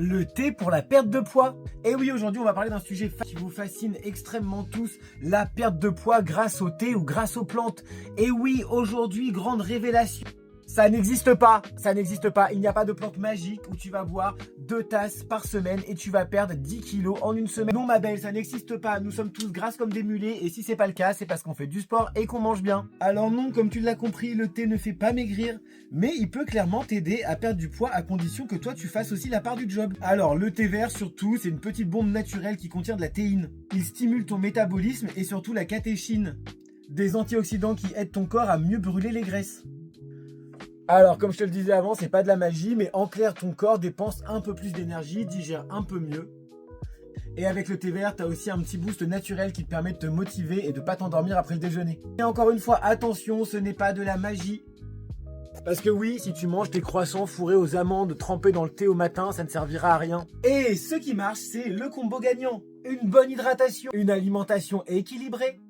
Le thé pour la perte de poids. Et oui, aujourd'hui, on va parler d'un sujet qui vous fascine extrêmement tous, la perte de poids grâce au thé ou grâce aux plantes. Et oui, aujourd'hui, grande révélation. Ça n'existe pas, ça n'existe pas. Il n'y a pas de plante magique où tu vas boire 2 tasses par semaine et tu vas perdre 10 kilos en une semaine. Non, ma belle, ça n'existe pas. Nous sommes tous grasses comme des mulets et si c'est pas le cas, c'est parce qu'on fait du sport et qu'on mange bien. Alors non, comme tu l'as compris, le thé ne fait pas maigrir, mais il peut clairement t'aider à perdre du poids à condition que toi tu fasses aussi la part du job. Alors le thé vert surtout, c'est une petite bombe naturelle qui contient de la théine. Il stimule ton métabolisme et surtout la catéchine, des antioxydants qui aident ton corps à mieux brûler les graisses. Alors, comme je te le disais avant, c'est pas de la magie, mais en clair, ton corps dépense un peu plus d'énergie, digère un peu mieux. Et avec le thé vert, tu as aussi un petit boost naturel qui te permet de te motiver et de pas t'endormir après le déjeuner. Et encore une fois, attention, ce n'est pas de la magie. Parce que oui, si tu manges des croissants fourrés aux amandes trempés dans le thé au matin, ça ne servira à rien. Et ce qui marche, c'est le combo gagnant. Une bonne hydratation, une alimentation équilibrée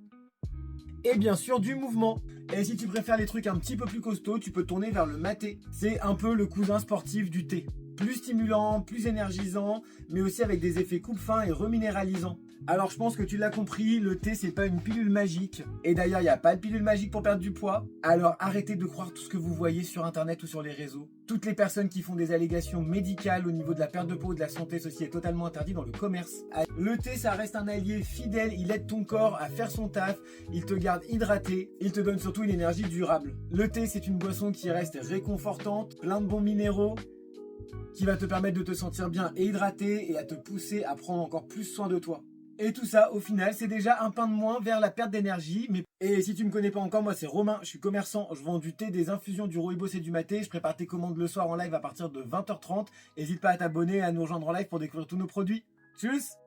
et bien sûr du mouvement. Et si tu préfères les trucs un petit peu plus costauds, tu peux tourner vers le maté. C'est un peu le cousin sportif du thé. Plus stimulant, plus énergisant, mais aussi avec des effets coupe-faim et reminéralisants. Alors je pense que tu l'as compris, le thé c'est pas une pilule magique. Et d'ailleurs il n'y a pas de pilule magique pour perdre du poids. Alors arrêtez de croire tout ce que vous voyez sur internet ou sur les réseaux. Toutes les personnes qui font des allégations médicales au niveau de la perte de poids ou de la santé, ceci est totalement interdit dans le commerce. Le thé ça reste un allié fidèle, il aide ton corps à faire son taf, il te garde hydraté, il te donne surtout une énergie durable. Le thé c'est une boisson qui reste réconfortante, plein de bons minéraux, qui va te permettre de te sentir bien et hydraté et à te pousser à prendre encore plus soin de toi. Et tout ça, au final, c'est déjà un pas de moins vers la perte d'énergie. Et si tu me connais pas encore, moi c'est Romain, je suis commerçant, je vends du thé, des infusions, du rooibos et du maté. Je prépare tes commandes le soir en live à partir de 20h30. N'hésite pas à t'abonner et à nous rejoindre en live pour découvrir tous nos produits. Tchuss!